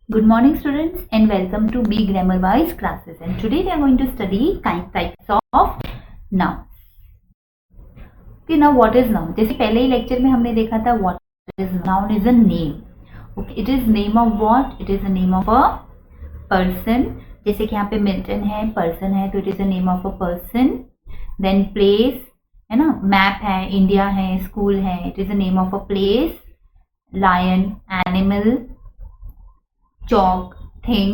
Good morning students and welcome to B Grammar Wise classes, and today we are going to study types of noun. Okay, now what is noun? जैसे पहले ही lecture में हमने देखा था what is noun is a name. Okay, it is name of what? It is a name of a person. जैसे कि यहाँ पे मिल्टन है, person है, तो it is a name of a person. Then place है ना, map है, India है, school है, it is a name of a place. Lion, animal, chalk, thing,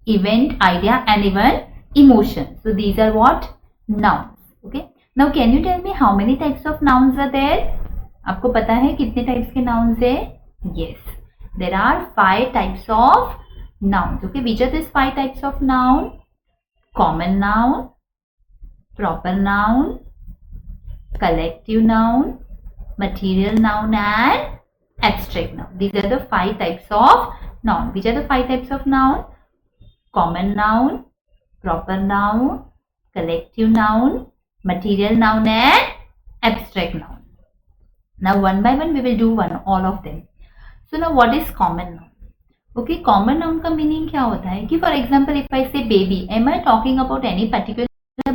event, idea, and even emotion. So these are what? Nouns. Okay. Now can you tell me how many types of nouns are there? आपको पता है कितने types के nouns है? Yes. There are 5 types of nouns. Okay. Which are these 5 types of noun? Common noun, proper noun, collective noun, material noun, and abstract noun. These are the 5 types of noun. Which are the 5 types of noun? Common noun, proper noun, collective noun, material noun, and abstract noun. Now one by one we will do all of them. So now what is common noun? Okay, common noun का meaning क्या होता है कि for example if I say baby, am I talking about any particular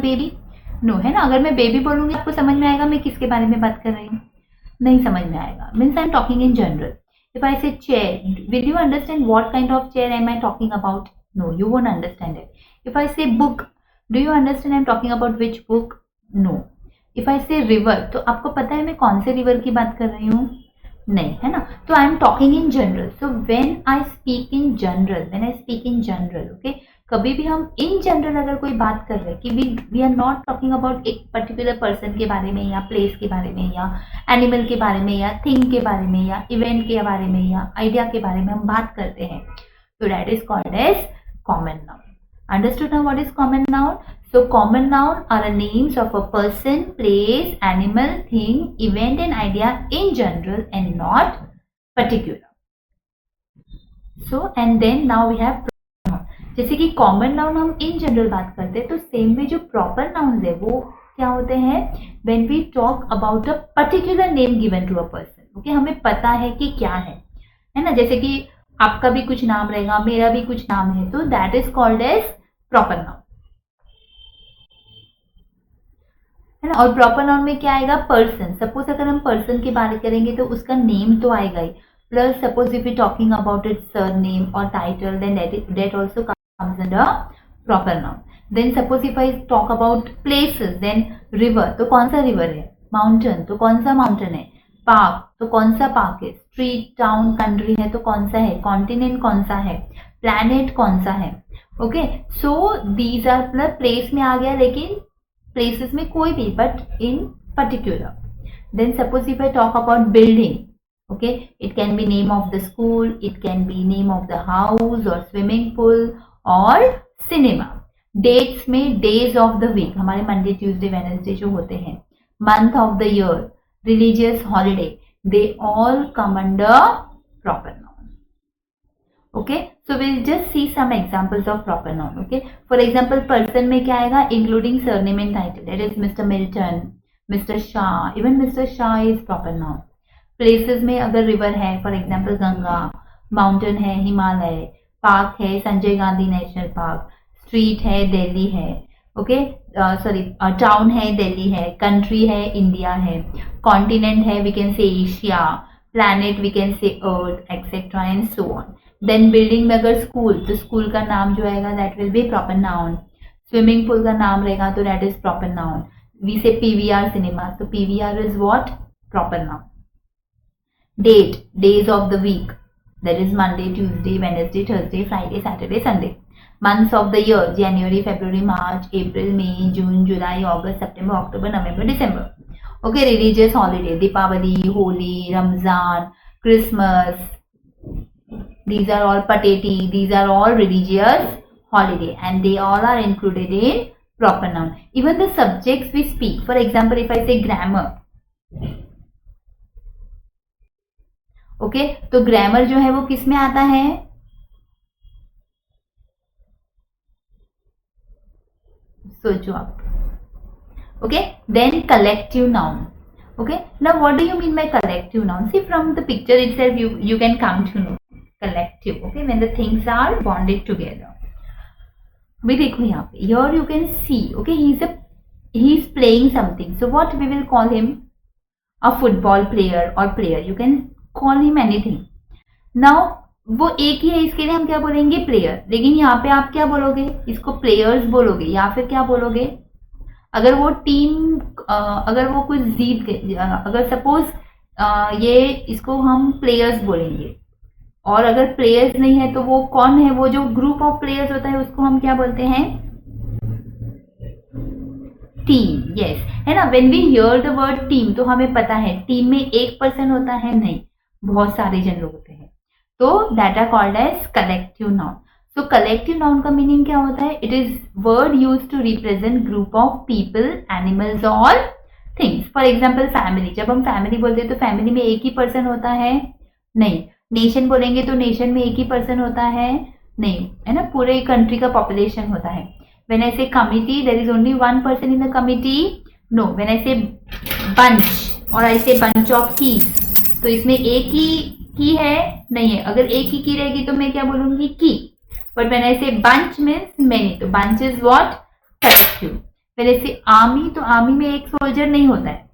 baby? No, है ना. अगर मैं baby बोलूंगी आपको समझ में आएगा मैं किसके बारे में बात कर रही हूँ? नहीं समझ में आएगा. Means I am talking in general. If I say chair, will you understand what kind of chair am I talking about? No, you won't understand it. If I say book, do you understand I'm talking about which book? No. If I say river, तो आपको पता है मैं कौन से river की बात कर रही हूँ? नहीं, है ना. तो I am talking in general. So when I speak in general, okay, कभी भी हम in general अगर कोई बात कर रहे हैं कि we are not talking about एक particular person के बारे में या place के बारे में या animal के बारे में या thing के बारे में या event के बारे में या idea के बारे में हम बात करते हैं, so that is called as common noun. Understood now what is common noun? So common noun are names of a person, place, animal, thing, event and idea in general and not particular. So and then now we have proper noun. जैसे कि common noun हम in general बात करते हैं, तो same way जो proper nouns है वो क्या होते हैं? When we talk about a particular name given to a person. Okay, हमें पता है कि क्या है ना. जैसे कि आपका भी कुछ नाम रहेगा, मेरा भी कुछ नाम है, तो that is called as proper noun, है ना. और प्रॉपर नाउन में क्या आएगा? पर्सन. सपोज अगर हम पर्सन की बात करेंगे तो उसका नेम तो आएगा ही, plus suppose if you talking about its surname और title, then that also comes under proper noun. Then suppose if I talk about places, then river, तो कौन सा रिवर है? माउंटेन, तो कौन सा माउंटेन है? पार्क, तो कौन सा पार्क है? स्ट्रीट, टाउन, कंट्री है तो कौन सा है? कॉन्टिनेंट कौन सा है? प्लैनेट कौन सा है? Okay, so these are place में आ गया, लेकिन प्लेसेस में कोई भी, but in particular. Then suppose if I talk about building, okay, it can be name of the school, it can be name of the house और swimming pool और cinema. Dates में डेज ऑफ द वीक, हमारे Monday, Tuesday, Wednesday जो होते हैं. Month of the year, religious holiday, they all come under proper noun. Okay, so we'll just see some examples of proper noun. Okay, for example, person में क्या आएगा? Including surname and title, that is Mr. Milton, Mr. Shah, even Mr. Shah is proper noun. Places में अगर river है, for example Ganga, mountain है Himalaya, park है Sanjay Gandhi national park, street है दिल्ली है, ओके, सॉरी, टाउन है दिल्ली है, कंट्री है इंडिया है, कॉन्टिनेंट है we can say Asia, planet we can say Earth, etcetera and so on. Then building में अगर स्कूल, तो स्कूल का नाम जो आएगा that will be proper noun. Swimming pool का नाम रहेगा तो that is proper noun. We say PVR cinema, तो PVR is what? Proper noun. Date, days of the week, that is Monday, Tuesday, Wednesday, Thursday, Friday, Saturday, Sunday. Months of the year, January, February, March, April, May, June, July, August, September, October, November, December. Okay, religious holiday, Deepavali, Holi, Ramzan, Christmas. These are all pateti. These are all religious holiday and they all are included in proper noun. Even the subjects we speak. For example, if I say grammar. Okay, तो grammar जो है वो किस में आता है? सोचो आप. Okay, then collective noun. Okay, now what do you mean by collective noun? See, from the picture itself you can come to know collective. Okay, when the things are bonded together. भी देखो यहाँ पे, here you can see, okay, he is playing something, so what we will call him? A football player or player, you can call him anything. Now वो एक ही है, इसके लिए हम क्या बोलेंगे? प्लेयर. लेकिन यहाँ पे आप क्या बोलोगे? इसको प्लेयर्स बोलोगे या फिर क्या बोलोगे? अगर वो टीम अगर वो कुछ जीत गए, अगर सपोज ये इसको हम प्लेयर्स बोलेंगे, और अगर प्लेयर्स नहीं है तो वो कौन है? वो जो ग्रुप ऑफ प्लेयर्स होता है उसको हम क्या बोलते हैं? टीम. यस, है ना. When we hear the word team तो हमें पता है टीम में एक पर्सन होता है? नहीं, बहुत सारे जन लोग होते हैं. तो that are called as collective noun. So collective noun का मीनिंग क्या होता है? It is word use to represent group of people, animals और थिंग्स. For example family. जब हम फैमिली बोलते हैं तो फैमिली में एक ही पर्सन होता है? नहीं. नेशन बोलेंगे तो नेशन में एक ही पर्सन होता है? नहीं, है ना. पूरे कंट्री का पॉपुलेशन होता है. When I say committee, there is only one person in the committee? No. When I say bunch or I say bunch of keys, तो इसमें एक ही की है? नहीं है. अगर एक ही की रहेगी तो मैं क्या बोलूंगी? की. But when I say bunch means many, तो bunch is what? Collective. When I say army, तो army में एक soldier नहीं होता है,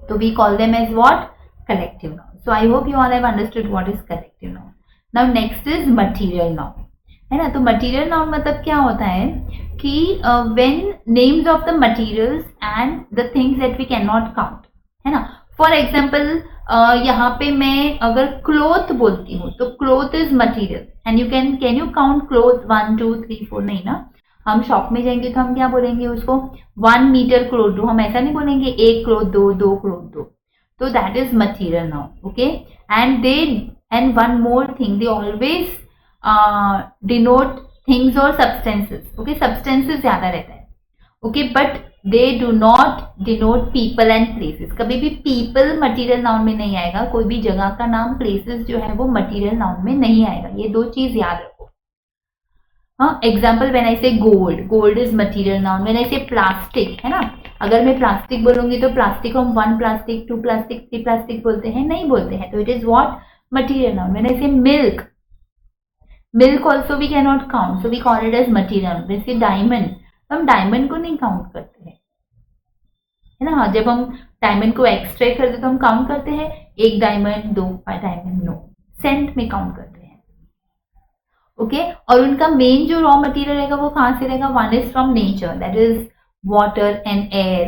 तो we call them as what? Collective noun. So I hope you all have understood what is collective noun. Now next is material noun, है ना. तो मटीरियल नाउन मतलब क्या होता है कि when names of the materials and the things that we can not count, है ना. फॉर एग्जाम्पल यहाँ पे मैं अगर क्लोथ बोलती हूँ तो cloth is material and you can you count cloth 1 2 3 4? नहीं ना. हम शॉप में जाएंगे तो हम क्या बोलेंगे उसको? 1 मीटर क्लोथ दो. हम ऐसा नहीं बोलेंगे 1 क्लोथ दो, 2 क्लोथ दो. तो that is material noun. Okay, and one more thing, they always denote things और सब्सटेंसेस. ओके, सब्सटेंसेस ज्यादा रहता है. Okay, but they do not denote people and places. कभी भी पीपल मटीरियल नाउन में नहीं आएगा. कोई भी जगह का नाम, प्लेसेस जो है वो मटीरियल नाउन में नहीं आएगा. ये दो चीज याद रखो. हाँ, एग्जाम्पल व्हेन आई से gold, gold is material noun. When I से प्लास्टिक, है ना. अगर मैं प्लास्टिक बोलूंगी तो प्लास्टिक हम 1 प्लास्टिक 2 प्लास्टिक 3 प्लास्टिक बोलते हैं? नहीं बोलते हैं. तो it is what? Material noun. When I say milk, milk also we can not count, so we call it as material. वैसे डायमंड, तो हम डायमंड को नहीं काउंट करते हैं, है ना. जब हम डायमंड को एक्सट्रैक्ट करते तो हम काउंट करते हैं 1 डायमंड 2 डायमंड. नो, सेंट में काउंट करते हैं. ओके, और उनका मेन जो रॉ मटीरियल रहेगा वो कहाँ से रहेगा? One is from nature, that is water and air.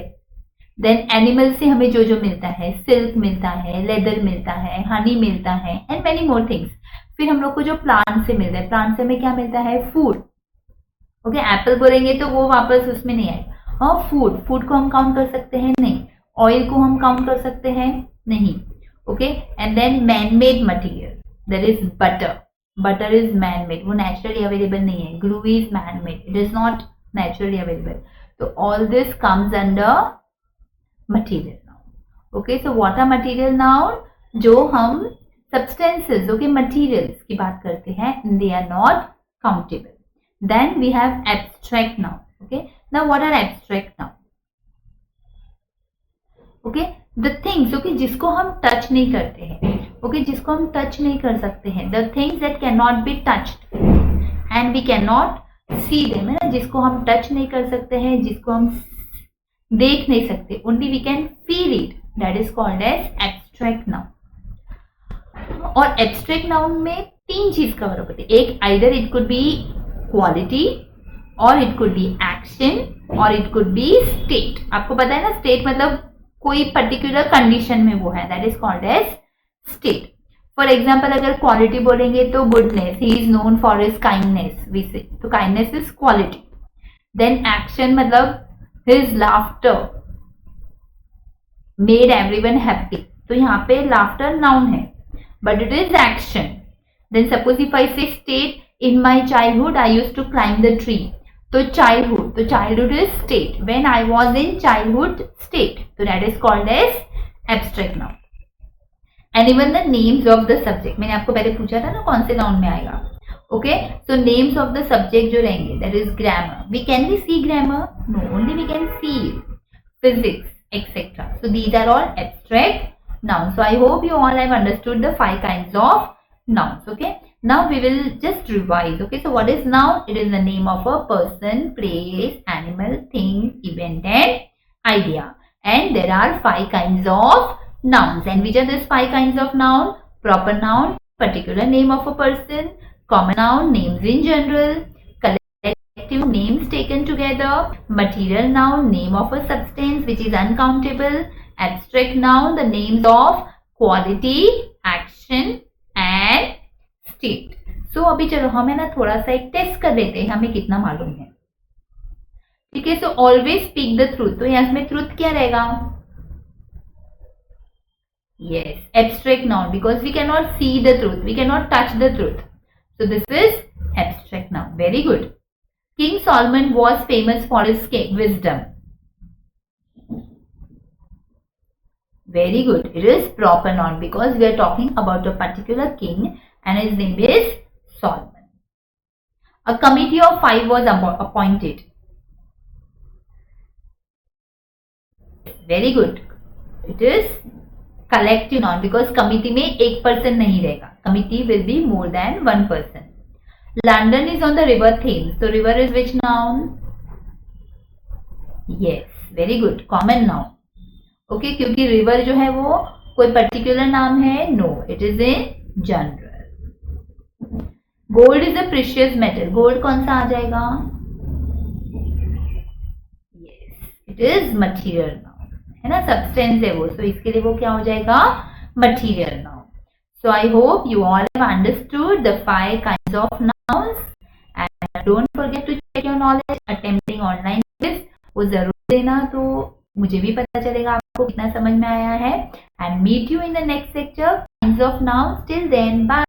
Then animal से हमें जो जो मिलता है, सिल्क मिलता है, लेदर मिलता है, हनी मिलता है एंड मेनी मोर थिंग्स. फिर हम लोग को जो प्लांट से मिलता है, प्लांट से हमें क्या मिलता है? फूड. ओके, एप्पल बोलेंगे तो वो वापस उसमें नहीं आएगा. हाँ, फूड, फूड को हम काउंट कर सकते हैं? नहीं. ऑयल को हम काउंट कर सकते हैं? नहीं. Okay, and then man made material, that is butter. Butter is man made, वो नेचुरली अवेलेबल नहीं है. Glue is man made, it is not naturally available. तो all this comes under material noun. Okay, so what are material noun? जो हम substances, okay, materials की बात करते हैं, they are not countable. Then we have abstract noun. Okay, now what are abstract noun? Okay, the things, okay, जिसको हम touch नहीं करते हैं. Okay, जिसको हम टच नहीं कर सकते हैं, the things that cannot be touched and we cannot see them, है ना. जिसको हम टच नहीं कर सकते हैं, जिसको हम देख नहीं सकते, only we can feel it, that is called as abstract noun. और एब्स्ट्रैक्ट नाउन में 3 चीज कवर होती है. एक, either it could be quality, और इट कुड बी एक्शन, और इट कुड बी स्टेट. आपको पता है ना, स्टेट मतलब कोई पर्टिकुलर कंडीशन में वो है, that is called as state. For example अगर क्वालिटी बोलेंगे तो goodness, he is known for his kindness, we say, तो kindness is quality. Then action मतलब his laughter made everyone happy, तो यहाँ पे लाफ्टर नाउन है but it is action. Then suppose if I say state, in my childhood I used to climb the tree, तो childhood is state. When I was in childhood state, so that is called as abstract noun. And even the names of the subject, मैंने आपको पहले पूछा था ना कौन से noun में आएगा. Okay, so names of the subject जो रहेंगे, that is grammar. We can we see grammar? No, only we can feel. Physics, etc. So these are all abstract nouns. So I hope you all have understood the 5 kinds of nouns. Okay, now we will just revise. Okay, so what is noun? It is the name of a person, place, animal, thing, event and idea. And there are 5 kinds of nouns. And which are these 5 kinds of noun? Proper noun, particular name of a person; common noun, names in general; collective names taken together; material noun, name of a substance which is uncountable; abstract noun, the names of quality, action and state. So अभी चलो हमें ना थोड़ा सा एक test कर लेते हैं, हमें कितना मालूम है. ठीक है, so always speak the truth. तो यहाँ में ट्रूथ क्या रहेगा? Yes, abstract noun, because we cannot see the truth, we cannot touch the truth. So this is abstract noun. Very good. King Solomon was famous for his wisdom. Very good. It is proper noun because we are talking about a particular king and his name is Solomon. A committee of 5 was appointed. Very good. It is collective noun because committee में एक person नहीं रहेगा. Committee will be more than one person. London is on the river Thames. So river is which noun? Yes, very good. Common noun. Okay, क्योंकि river जो है वो कोई particular नाम है? No, it is in general. Gold is a precious metal. Gold कौन सा आ जाएगा? Yes, it is material noun. है ना, सब्सटेंस है वो, सो इसके लिए वो क्या हो जाएगा? Material noun. So I hope you all have understood the 5 kinds of nouns and don't forget to check your knowledge. Attempting online quiz वो जरूर देना, तो मुझे भी पता चलेगा आपको कितना समझ में आया है. And meet you in the next lecture, kinds of nouns. Till then bye.